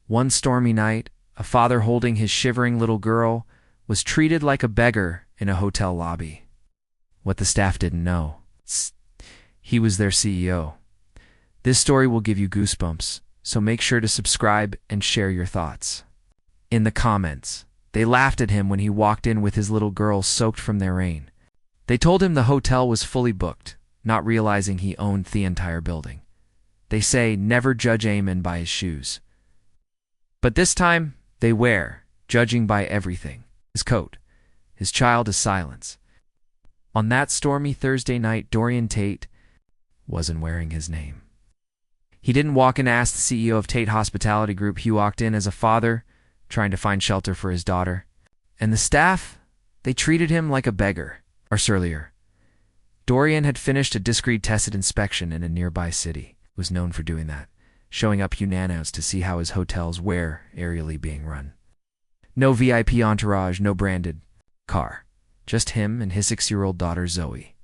One stormy night, a father holding his shivering little girl was treated like a beggar in a hotel lobby. What the staff didn't know, he was their CEO. This story will give you goosebumps, so make sure to subscribe and share your thoughts. In the comments, they laughed at him when he walked in with his little girl soaked from their rain. They told him the hotel was fully booked, not realizing he owned the entire building. They say never judge a man by his shoes. But this time, they were, judging by everything. His coat, his child, his silence. On that stormy Thursday night, Dorian Tate wasn't wearing his name. He didn't walk in to ask the CEO of Tate Hospitality Group. He walked in as a father, trying to find shelter for his daughter. And the staff, they treated him like a beggar, or surlier. Dorian had finished a discreet tested inspection in a nearby city. He was known for doing that, showing up unannounced to see how his hotels were aerially being run. No VIP entourage, no branded car. Just him and his 6-year-old daughter Zoe.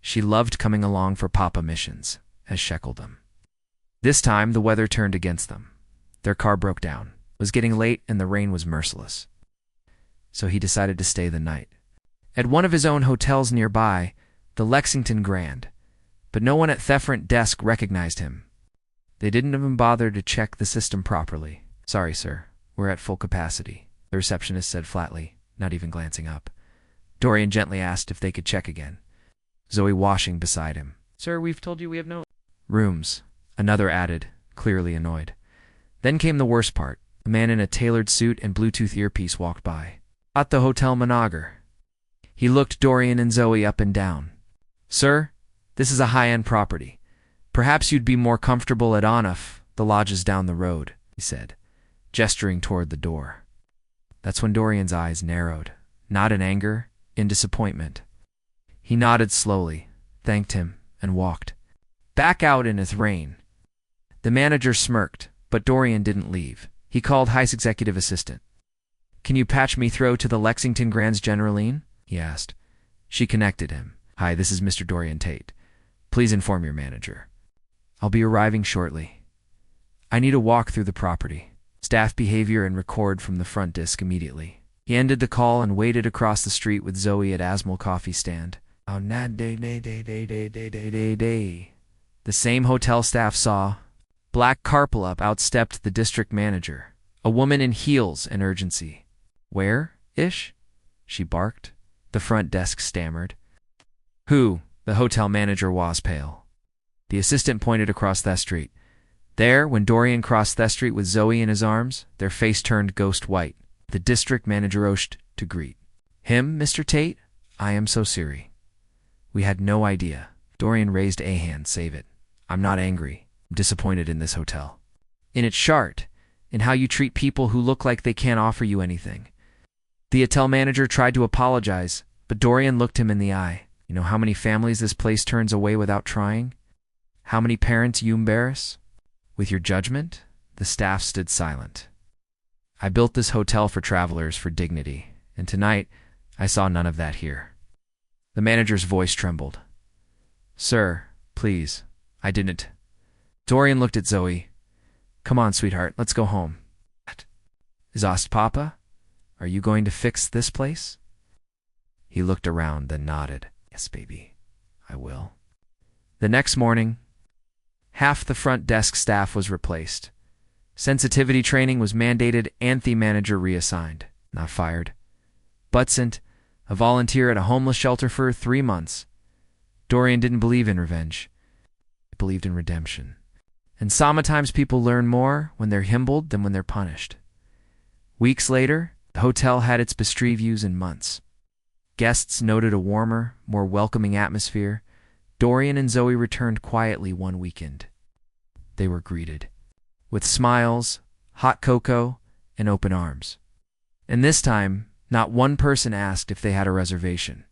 She loved coming along for Papa missions, as sheckled them. This time, the weather turned against them. Their car broke down. It was getting late and the rain was merciless. So he decided to stay the night at one of his own hotels nearby, the Lexington Grand. But no one at the front desk recognized him. They didn't even bother to check the system properly. "Sorry, sir. We're at full capacity," the receptionist said flatly, not even glancing up. Dorian gently asked if they could check again. Zoe washing beside him. "Sir, we've told you we have no rooms," another added, clearly annoyed. Then came the worst part. A man in a tailored suit and Bluetooth earpiece walked by. At the hotel manager. He looked Dorian and Zoe up and down. "Sir, this is a high-end property. Perhaps you'd be more comfortable at Onuf, the lodges down the road," he said, gesturing toward the door. That's when Dorian's eyes narrowed, not in anger, in disappointment. He nodded slowly, thanked him, and walked back out in the rain. The manager smirked, but Dorian didn't leave. He called his executive assistant. "Can you patch me through to the Lexington Grand's Generaline?" he asked. She connected him. "Hi, this is Mr. Dorian Tate. Please inform your manager. I'll be arriving shortly. I need a walk through the property. Staff behavior and record from the front desk immediately." He ended the call and waited across the street with Zoe at Asmal coffee stand. The same hotel staff saw. Black carpal up outstepped the district manager, a woman in heels and urgency. "Where-ish?" she barked. The front desk stammered. "Who?" The hotel manager was pale. The assistant pointed across that street. There, when Dorian crossed that street with Zoe in his arms, their face turned ghost white. The district manager rushed to greet him. "Mr. Tate, I am so sorry. We had no idea." Dorian raised a hand. "Save it. I'm not angry. I'm disappointed in this hotel. In its chart, in how you treat people who look like they can't offer you anything." The hotel manager tried to apologize, but Dorian looked him in the eye. "You know how many families this place turns away without trying? How many parents you embarrass? With your judgment?" The staff stood silent. "I built this hotel for travelers, for dignity, and tonight I saw none of that here." The manager's voice trembled. "Sir, please, I didn't." Dorian looked at Zoe. "Come on, sweetheart, let's go home." "Is Papa? Are you going to fix this place?" He looked around, then nodded. "Yes, baby, I will." The next morning, half the front desk staff was replaced. Sensitivity training was mandated and the manager reassigned, not fired, but sent a volunteer at a homeless shelter for 3 months. Dorian didn't believe in revenge. He believed in redemption. And sometimes people learn more when they're humbled than when they're punished. Weeks later, the hotel had its best reviews in months. Guests noted a warmer, more welcoming atmosphere. Dorian and Zoe returned quietly one weekend. They were greeted with smiles, hot cocoa, and open arms. And this time, not one person asked if they had a reservation.